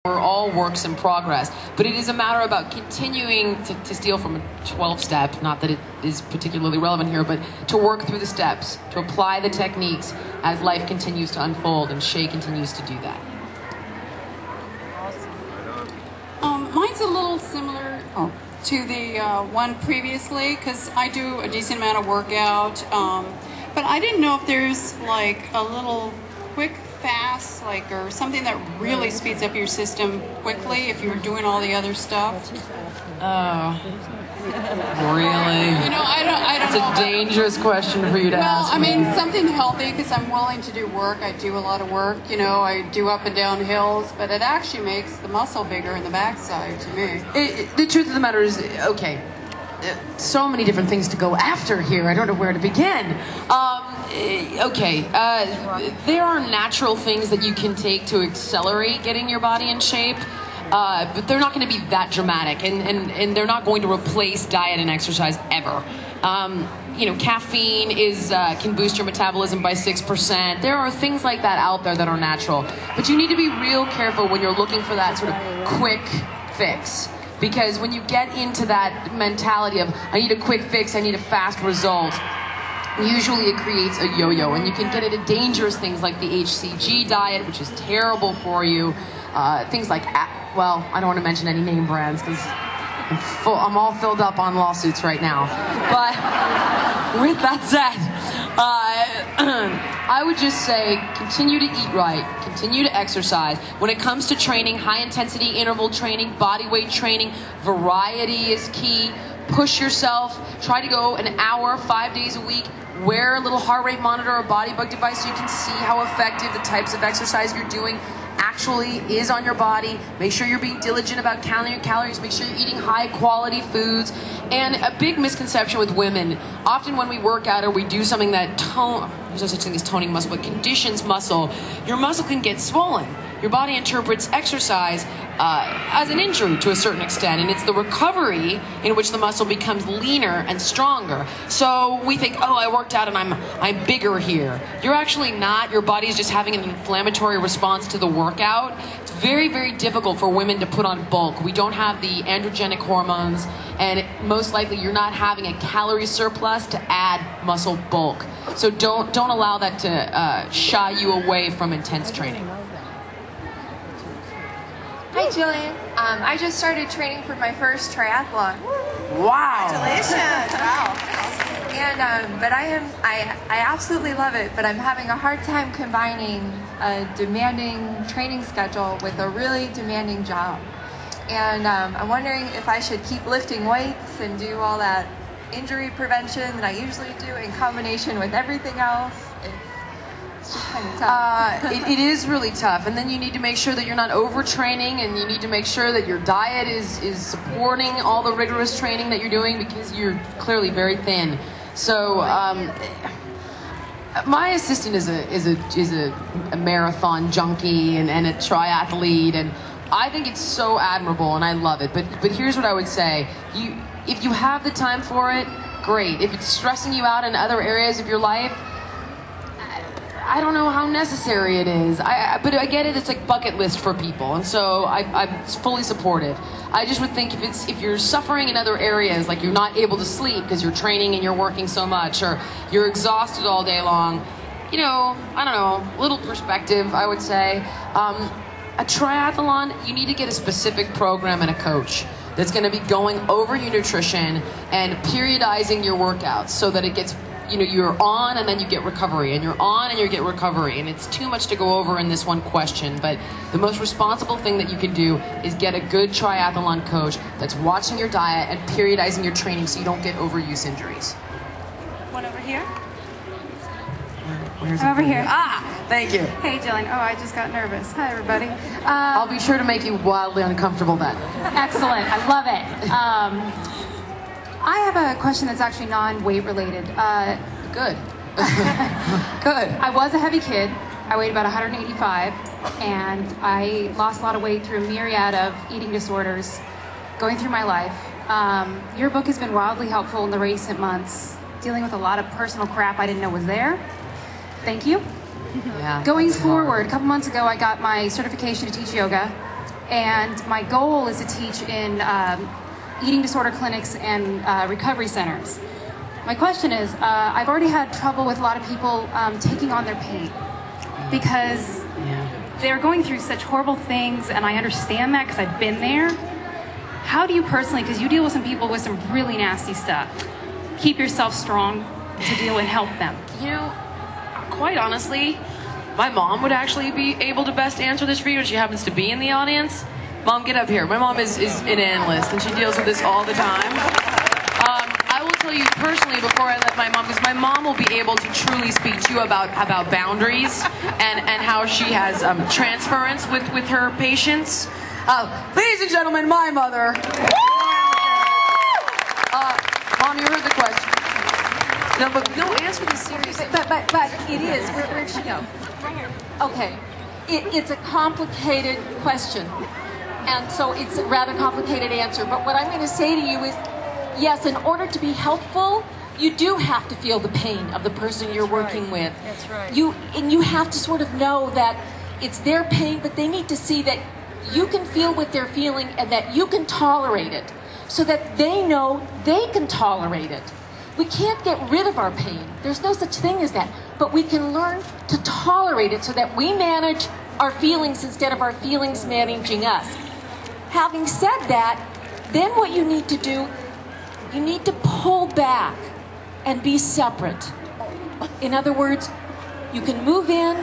We're all works in progress, but it is a matter about continuing to steal from a 12-step, not that it is particularly relevant here, but to work through the steps, to apply the techniques as life continues to unfold, and Shay continues to do that. Mine's a little similar to the one previously, because I do a decent amount of workout, but I didn't know if there's like a little quick fast, like, or something that really speeds up your system quickly if you're doing all the other stuff. Oh, really? You know, I don't It's know. a dangerous question for you to ask. Well, I mean, something healthy, because I'm willing to do work. I do a lot of work, you know, I do up and down hills, but it actually makes the muscle bigger in the backside to me. The truth of the matter is, okay, so many different things to go after here. I don't know where to begin. There are natural things that you can take to accelerate getting your body in shape, but they're not going to be that dramatic, and they're not going to replace diet and exercise ever. You know, caffeine can boost your metabolism by 6%. There are things like that out there that are natural, but you need to be real careful when you're looking for that sort of quick fix. Because when you get into that mentality of, I need a quick fix, I need a fast result, usually it creates a yo-yo, and you can get into dangerous things like the HCG diet, which is terrible for you. Things like, well, I don't want to mention any name brands because I'm all filled up on lawsuits right now. But with that said, I would just say continue to eat right, continue to exercise. When it comes to training, high intensity interval training, body weight training, variety is key. Push yourself, try to go an hour, 5 days a week. Wear a little heart rate monitor or body bug device so you can see how effective the types of exercise you're doing actually is on your body. Make sure you're being diligent about counting your calories. Make sure you're eating high quality foods. And a big misconception with women, often when we work out or we do something that there's no such thing as toning muscle, but conditions muscle, your muscle can get swollen. Your body interprets exercise as an injury to a certain extent, and it's the recovery in which the muscle becomes leaner and stronger. So we think, oh, I worked out and I'm bigger here. You're actually not. Your body is just having an inflammatory response to the workout. It's very, very difficult for women to put on bulk. We don't have the androgenic hormones, and most likely you're not having a calorie surplus to add muscle bulk. So don't allow that to shy you away from intense training. Hi, Jillian. I just started training for my first triathlon. Wow! Congratulations! Wow. And but I absolutely love it. But I'm having a hard time combining a demanding training schedule with a really demanding job. And I'm wondering if I should keep lifting weights and do all that injury prevention that I usually do in combination with everything else. It's just kind of tough. It is really tough, and then you need to make sure that you're not overtraining, and you need to make sure that your diet is supporting all the rigorous training that you're doing, because you're clearly very thin. So my assistant is a marathon junkie and a triathlete, and I think it's so admirable, and I love it. But here's what I would say: if you have the time for it, great. If it's stressing you out in other areas of your life, I don't know how necessary it is. But I get it. It's like bucket list for people, and so I'm fully supportive. I just would think if you're suffering in other areas, like you're not able to sleep because you're training and you're working so much, or you're exhausted all day long, you know, I don't know, little perspective, I would say. A triathlon, you need to get a specific program and a coach that's going to be going over your nutrition and periodizing your workouts so that it gets, you know, you're on and then you get recovery, and you're on and you get recovery, and it's too much to go over in this one question. But the most responsible thing that you can do is get a good triathlon coach that's watching your diet and periodizing your training so you don't get overuse injuries. One over here. Where's Over here. Ah, thank you. Hey, Jillian. Oh, I just got nervous. Hi, everybody. I'll be sure to make you wildly uncomfortable then. Excellent. I love it. I have a question that's actually non-weight related. Good. Good. I was a heavy kid. I weighed about 185, and I lost a lot of weight through a myriad of eating disorders going through my life. Your book has been wildly helpful in the recent months, dealing with a lot of personal crap I didn't know was there. Thank you. Yeah. Going forward, a couple months ago, I got my certification to teach yoga. And my goal is to teach in eating disorder clinics and recovery centers. My question is, I've already had trouble with a lot of people taking on their pain because they're going through such horrible things, and I understand that because I've been there. How do you personally, because you deal with some people with some really nasty stuff, keep yourself strong to deal and help them? You know, quite honestly, my mom would actually be able to best answer this for you, and she happens to be in the audience. Mom, get up here. My mom is an analyst, and she deals with this all the time. I will tell you personally before I let my mom, because my mom will be able to truly speak to you about boundaries and how she has transference with her patients. Ladies and gentlemen, my mother. Mom, you heard the question. No, but no, answer this seriously. But it is. Where'd she go? Right here. Okay. It's a complicated question. And so it's a rather complicated answer. But what I'm going to say to you is, yes, in order to be helpful, you do have to feel the pain of the person you're working with. That's right. You have to sort of know that it's their pain, but they need to see that you can feel what they're feeling and that you can tolerate it so that they know they can tolerate it. We can't get rid of our pain. There's no such thing as that. But we can learn to tolerate it so that we manage our feelings instead of our feelings managing us. Having said that, then what you need to do, you need to pull back and be separate. In other words, you can move in,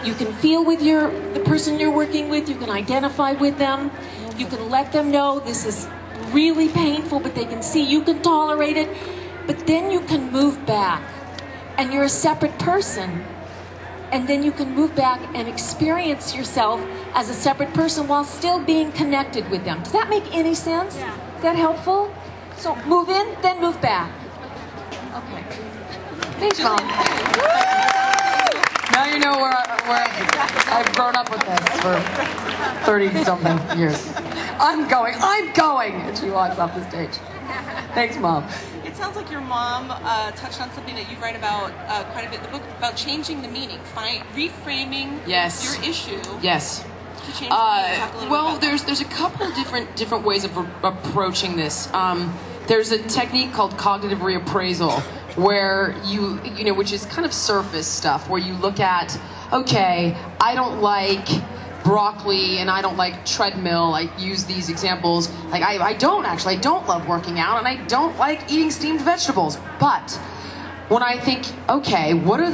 you can feel with the person you're working with, you can identify with them, you can let them know this is really painful, but they can see you can tolerate it, but then you can move back and you're a separate person. And then you can move back and experience yourself as a separate person while still being connected with them. Does that make any sense? Yeah. Is that helpful? So move in, then move back. Okay. Thanks, Mom. Now you know where I've grown up with this for 30-something years. I'm going, and she walks off the stage. Thanks, Mom. It sounds like your mom touched on something that you write about quite a bit in the book, about changing the meaning, reframing your issue. Yes. To change the meaning. Talk a little Well, bit about there's a couple of different ways of approaching this. There's a technique called cognitive reappraisal, where you know, which is kind of surface stuff, where you look at, okay, I don't like broccoli and I don't like treadmill. I use these examples. Like I don't love working out and I don't like eating steamed vegetables. But when I think, okay, what are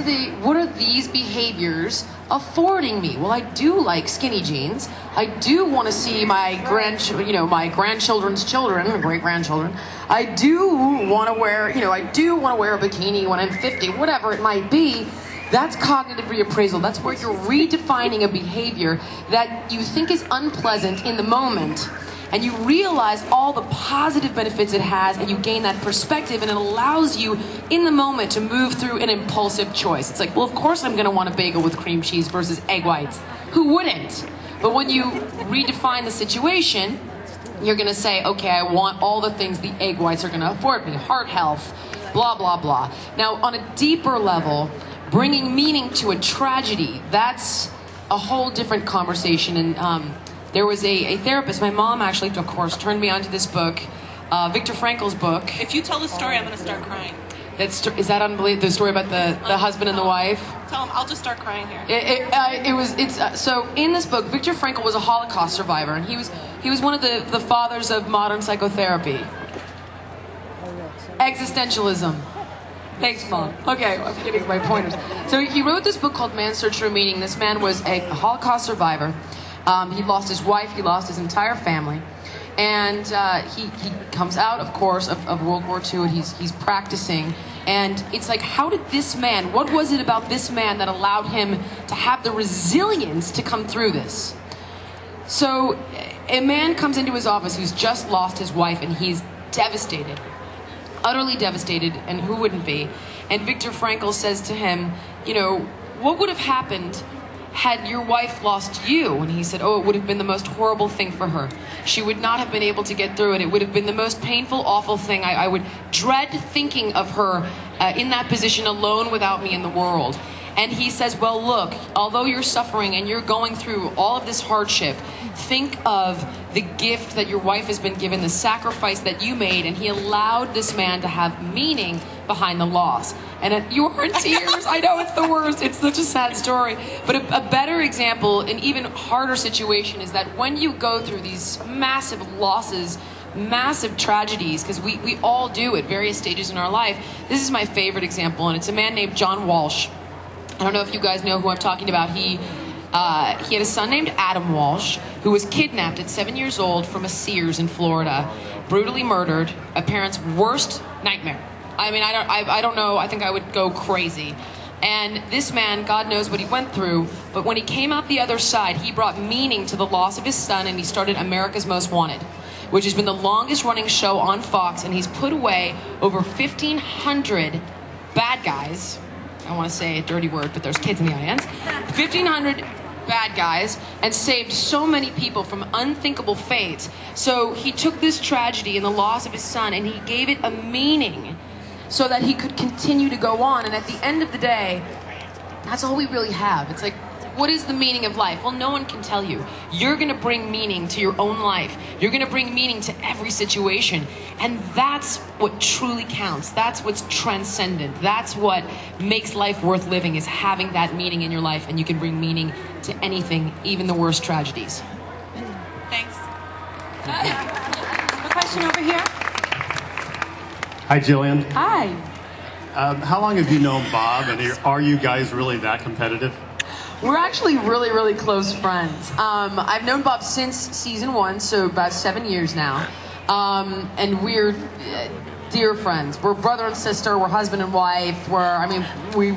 these behaviors affording me? Well, I do like skinny jeans. I do want to see my grandchildren's children, great-grandchildren. I do want to wear, a bikini when I'm 50, whatever it might be. That's cognitive reappraisal. That's where you're redefining a behavior that you think is unpleasant in the moment, and you realize all the positive benefits it has, and you gain that perspective, and it allows you in the moment to move through an impulsive choice. It's like, well, of course I'm going to want a bagel with cream cheese versus egg whites. Who wouldn't? But when you redefine the situation, you're going to say, okay, I want all the things the egg whites are going to afford me. Heart health, blah, blah, blah. Now, on a deeper level, bringing meaning to a tragedy, that's a whole different conversation. And there was a therapist, my mom actually, of course, turned me onto this book, Viktor Frankl's book. If you tell the story, I'm going to start crying. Is that unbelievable? The story about the husband and the wife? Tell him, I'll just start crying here. So in this book, Viktor Frankl was a Holocaust survivor, and he was one of the fathers of modern psychotherapy. Existentialism. Thanks, Mom. Okay, I'm getting my pointers. So he wrote this book called Man's Search for Meaning. This man was a Holocaust survivor. He lost his wife. He lost his entire family. And he comes out, of course, of World War II, and he's practicing. And it's like, how did this man, what was it about this man that allowed him to have the resilience to come through this? So a man comes into his office who's just lost his wife, and he's devastated. Utterly devastated, and who wouldn't be? And Viktor Frankl says to him, what would have happened had your wife lost you? And he said, oh, it would have been the most horrible thing for her. She would not have been able to get through it. It would have been the most painful, awful thing. I would dread thinking of her in that position alone without me in the world. And he says, well, look, although you're suffering and you're going through all of this hardship, think of the gift that your wife has been given, the sacrifice that you made, and he allowed this man to have meaning behind the loss. And you are in tears. I know it's the worst. It's such a sad story. But a better example, an even harder situation, is that when you go through these massive losses, massive tragedies, because we all do at various stages in our life. This is my favorite example, and it's a man named John Walsh. I don't know if you guys know who I'm talking about. He had a son named Adam Walsh who was kidnapped at 7 years old from a Sears in Florida, brutally murdered, a parent's worst nightmare. I mean, I don't know. I think I would go crazy. And this man, God knows what he went through, but when he came out the other side, he brought meaning to the loss of his son, and he started America's Most Wanted, which has been the longest running show on Fox, and he's put away over 1,500 bad guys. I want to say a dirty word, but there's kids in the audience. 1,500 bad guys, and saved so many people from unthinkable fates. So he took this tragedy and the loss of his son, and he gave it a meaning so that he could continue to go on. And at the end of the day, that's all we really have. It's like, what is the meaning of life? Well, no one can tell you. You're going to bring meaning to your own life. You're going to bring meaning to every situation. And that's what truly counts. That's what's transcendent. That's what makes life worth living, is having that meaning in your life. And you can bring meaning to anything, even the worst tragedies. Thanks. A question over here. Hi, Jillian. Hi. How long have you known Bob, and are you guys really that competitive? We're actually really, really close friends. I've known Bob since season 1, so about 7 years now. And we're dear friends. We're brother and sister, we're husband and wife, we